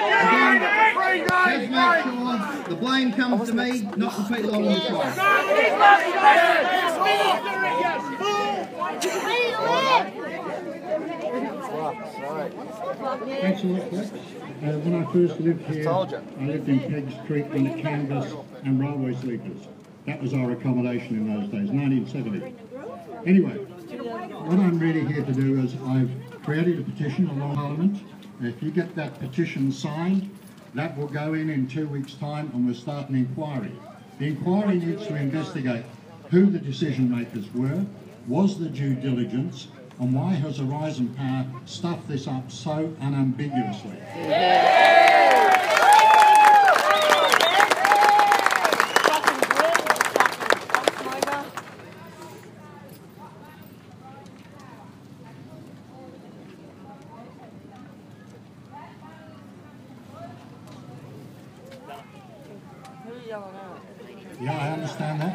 Just make sure the blame comes to me, not the people on the trial. Thanks a lot, Flex. When I first lived here, I lived in Peggs Creek under canvas and railway sleepers. That was our accommodation in those days, 1970. Anyway, what I'm really here to do is I've created a petition along Parliament. If you get that petition signed, that will go in 2 weeks' time and we'll start an inquiry. The inquiry needs to investigate who the decision makers were, was there due diligence, and why has Horizon Power stuffed this up so unambiguously? Yeah, I understand that.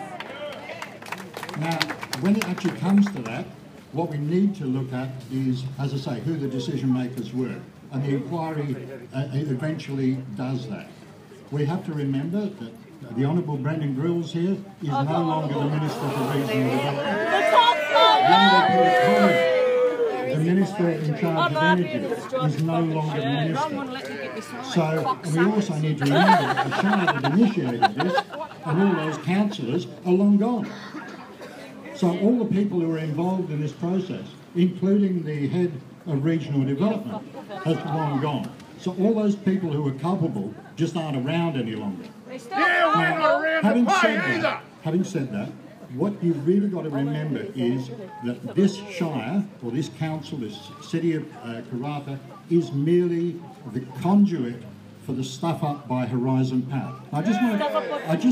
Now, when it actually comes to that, what we need to look at is, as I say, who the decision makers were. And the inquiry eventually does that. We have to remember that the Honourable Brendan Grills here is no longer the Minister for Regional Development. The Minister in charge of energy is no longer the Minister. So, and we also need to remember that the Shire that initiated this and all those councillors are long gone. So all the people who are involved in this process, including the head of regional development, has long gone. So all those people who are culpable just aren't around any longer. Now, having said that, what you've really got to remember is that this Shire, or this council, this city of Karratha, is merely the conduit for the stuff up by Horizon Power. I just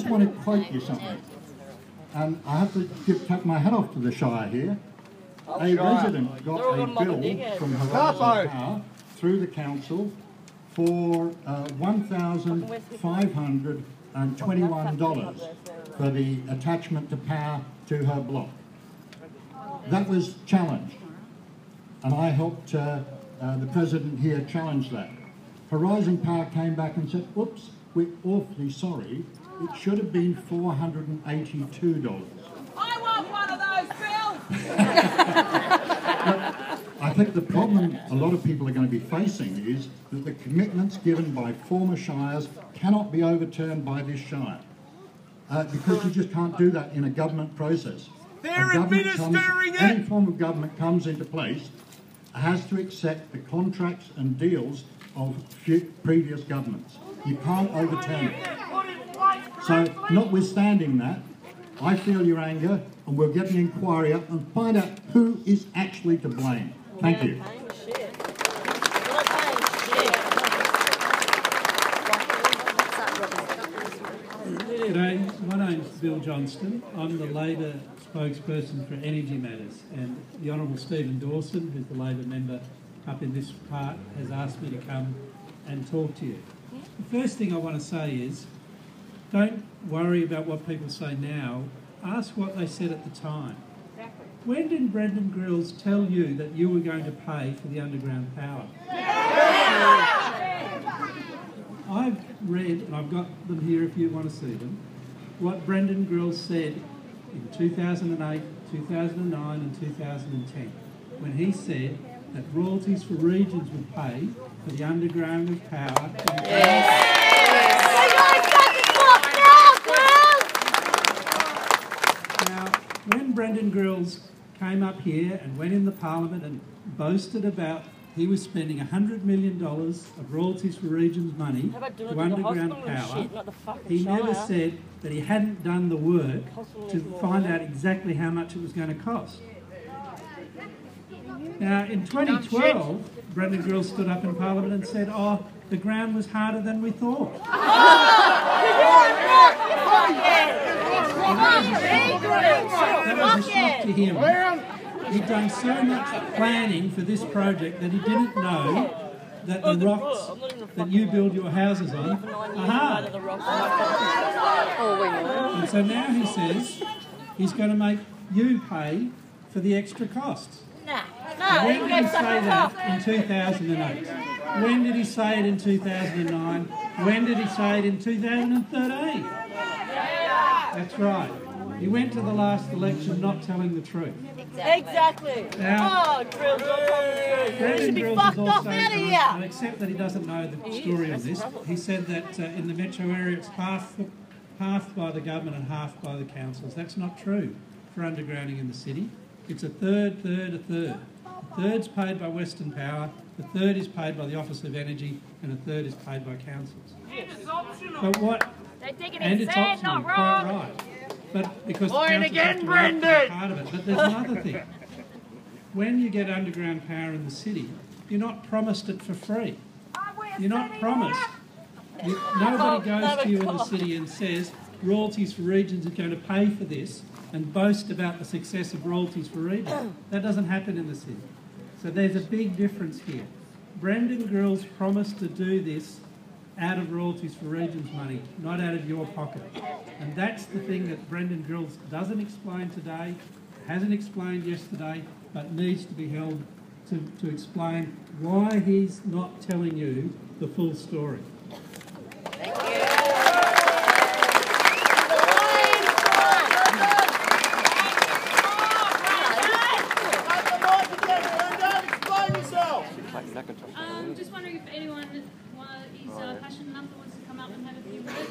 want to quote you something. And I have to tap my hat off to the Shire here. A resident got a bill from Horizon Power through the council for $1,521 for the attachment to power to her block. That was challenged, and I helped the President here challenge that. Horizon Power came back and said, oops, we're awfully sorry, it should have been $482. I want one of those, Bill! I think the problem a lot of people are going to be facing is that the commitments given by former shires cannot be overturned by this shire. Because you just can't do that in a government process. Any form of government comes into place has to accept the contracts and deals of previous governments. You can't overturn it. So, notwithstanding that, I feel your anger, and we'll get an inquiry up and find out who is actually to blame. Thank you. G'day, my name's Bill Johnston. I'm the Labor spokesperson for Energy Matters, and the Honourable Stephen Dawson, who's the Labor member up in this part, has asked me to come and talk to you. The first thing I want to say is, don't worry about what people say now, ask what they said at the time. When did Brendan Grills tell you that you were going to pay for the underground power? I've read, and I've got them here if you want to see them, what Brendan Grills said in 2008, 2009 and 2010, when he said that royalties for regions would pay for the underground of power. Now, when Brendan Grills came up here and went in the Parliament and boasted about he was spending $100 million of royalties for regions money to underground power, he never said that he hadn't done the work to find out exactly how much it was going to cost. Now, in 2012, Brendan Grills stood up in Parliament and said, oh, the ground was harder than we thought. That was a shock to him. He'd done so much planning for this project that he didn't know that the rocks that you build your houses on are hard. And so now he says he's going to make you pay for the extra costs. When did he say that? In 2008. When did he say it in 2009? When did he say it in 2013? That's right. He went to the last election not telling the truth. Exactly. Now, Oh, Grills, not telling the truth. He should be fucked off out of here. Except that he doesn't know the story on this. He said that in the metro area it's half by the government and half by the councils. That's not true for undergrounding in the city. It's a third. A third's paid by Western Power, a third is paid by the Office of Energy, and a third is paid by councils. It's optional. But what? And it's optional, not wrong. quite right. But because the Point councils again, have to Brendan. part of it. But there's another thing. When you get underground power in the city, you're not promised it for free. You're not promised. Nobody goes to you in the city and says royalties for regions are going to pay for this and boast about the success of royalties for regions. That doesn't happen in the city. So there's a big difference here. Brendan Grills promised to do this out of royalties for regions money, not out of your pocket. And that's the thing that Brendan Grills doesn't explain today, hasn't explained yesterday, but needs to be held to explain why he's not telling you the full story. Thank you. Just wondering if anyone is passionate enough and wants to come up and have a few words.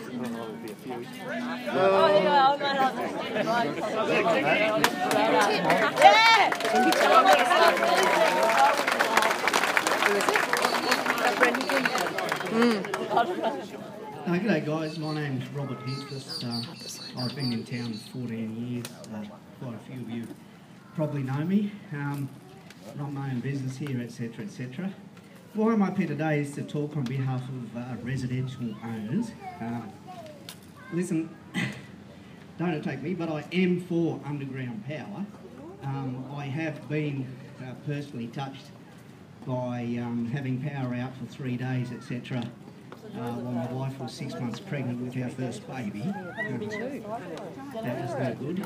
And, G'day guys, my name's Robert Hinckless. I've been in town 14 years. Quite a few of you probably know me. Run my own business here, etc, etc. Why I'm up here today is to talk on behalf of residential owners. Listen, don't attack me, but I am for underground power. I have been personally touched by having power out for 3 days, etc. While my wife was 6 months pregnant with our first baby. That was no good.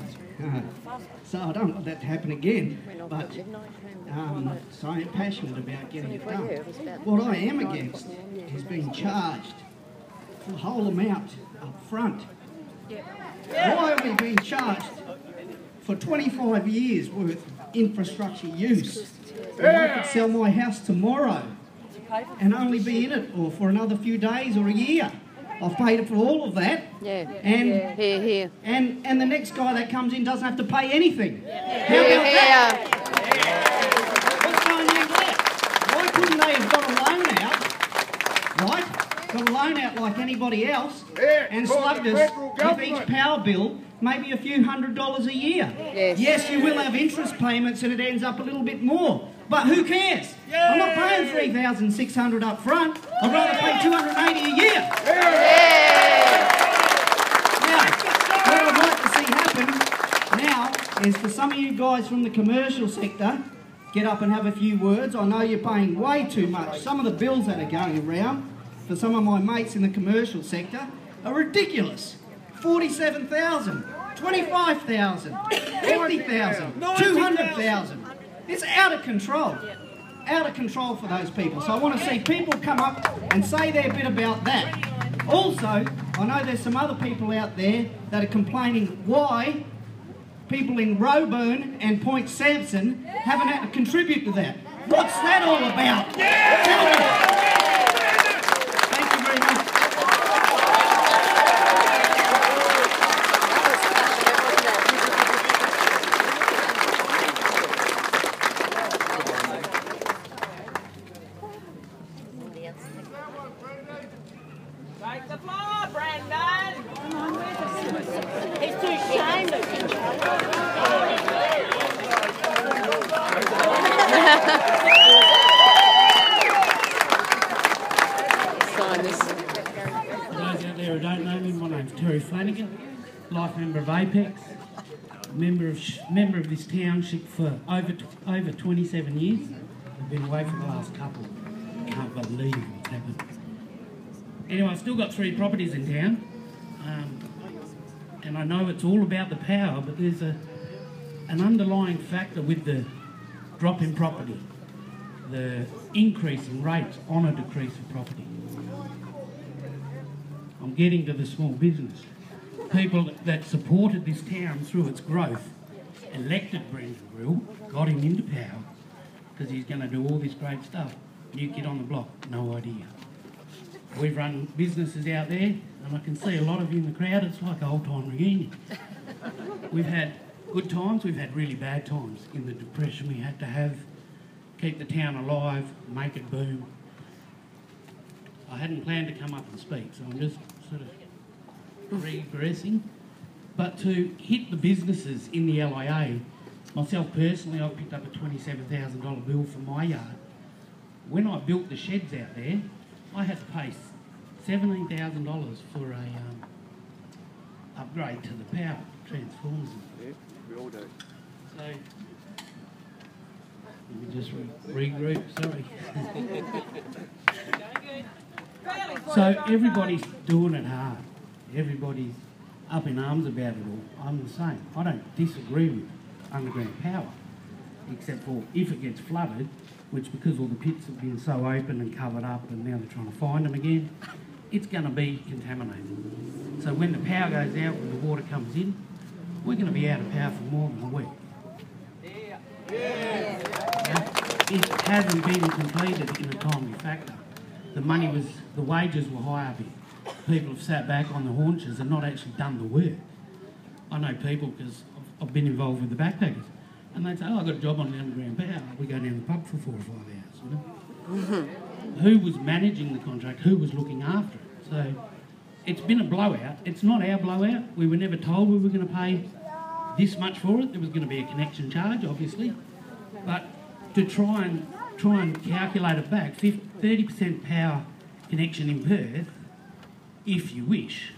So I don't want that to happen again, but so I'm passionate about getting it done. What I am against is being charged for the whole amount up front. Why are we being charged for 25 years worth of infrastructure use? And I could sell my house tomorrow and only be in it or for another few days or a year. I've paid for all of that. And the next guy that comes in doesn't have to pay anything. How about that? What's going on there? Why couldn't they have got a loan out, right? Got a loan out like anybody else and slugged us with each power bill maybe a few $100s a year. Yes, you will have interest payments and it ends up a little bit more. But who cares? I'm not paying $3,600 up front. I'd rather pay $280 a year. Now, what I'd like to see happen now is for some of you guys from the commercial sector, get up and have a few words. I know you're paying way too much. Some of the bills that are going around for some of my mates in the commercial sector are ridiculous. $47,000, $25,000, $50,000, $200,000. It's out of control. Out of control for those people. So I want to see people come up and say their bit about that. Also, I know there's some other people out there that are complaining why people in Roebourne and Point Sampson haven't had to contribute to that. What's that all about? Tell me. Thank you very much. Take the floor, Brendan. He's too ashamed of you. Sign this. For those out there who don't know me, my name's Terry Flanagan, life member of Apex, member of this township for over 27 years. I've been away for the last couple. Can't believe what's happened. Anyway, I've still got 3 properties in town, and I know it's all about the power, but there's an underlying factor with the drop in property. the increase in rates on a decrease of property. I'm getting to the small business. People that supported this town through its growth elected Brendan Brill, got him into power because he's going to do all this great stuff. New kid on the block, no idea. We've run businesses out there, and I can see a lot of you in the crowd. It's like an old-time reunion. We've had good times, we've had really bad times. In the Depression, we had to keep the town alive, make it boom. I hadn't planned to come up and speak, so I'm just sort of regressing. But to hit the businesses in the LIA, myself personally, I picked up a $27,000 bill for my yard. When I built the sheds out there, I had to pay $17,000 for a upgrade to the power transformers. Yeah, we all do. So, let me just regroup, sorry. So everybody's doing it hard. Everybody's up in arms about it all. I'm the same. I don't disagree with underground power, except for if it gets flooded, which because all the pits have been so open and covered up and now they're trying to find them again, it's going to be contaminated. So when the power goes out, when the water comes in, we're going to be out of power for more than a week. It hasn't been completed in a timely factor. The wages were high up here. People have sat back on the haunches and not actually done the work. I know people, because I've been involved with the backpackers, and they'd say, oh, I've got a job on the underground power. We go down the pub for 4 or 5 hours, you know? Who was managing the contract? Who was looking after it? So it's been a blowout. It's not our blowout. We were never told we were going to pay this much for it. There was going to be a connection charge, obviously. But to try and calculate it back, 30% power connection in Perth, if you wish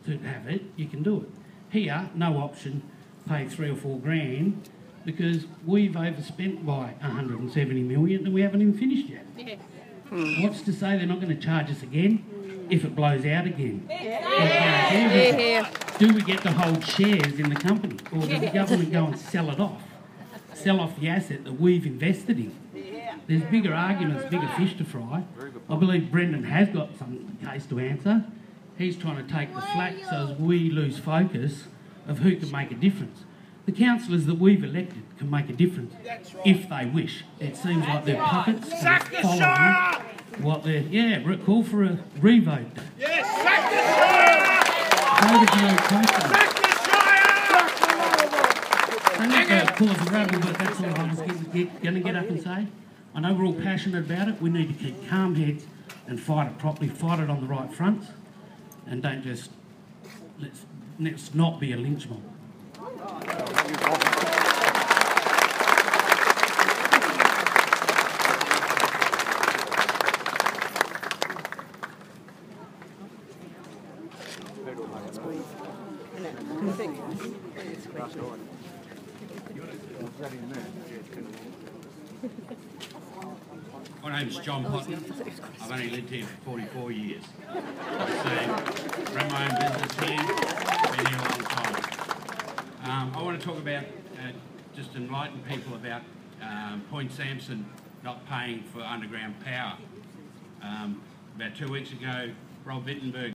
to have it, you can do it. Here, no option, pay 3 or 4 grand, because we've overspent by 170 million and we haven't even finished yet. Yeah. What's to say they're not going to charge us again if it blows out again? Yeah. Do we get to hold shares in the company, or does the government go and sell it off? Sell off the asset that we've invested in? There's bigger arguments, bigger fish to fry. I believe Brendan has got some case to answer. He's trying to take the flak so as we lose focus of who can make a difference. The councillors that we've elected can make a difference if they wish. It seems like they're puppets and they're following what they're... Yeah, call for a revote. Yes, sack the Shire! I'm not going to cause a rabble, but that's all I was going to get up and say. I know we're all passionate about it. We need to keep calm heads and fight it properly, fight it on the right fronts, and don't just... Let's not be a lynch mob. My name's John Potton. I've only lived here for 44 years. I've run my own business here, been here a long time. I want to talk about, just enlighten people about Point Sampson not paying for underground power. About 2 weeks ago, Rob Wittenberg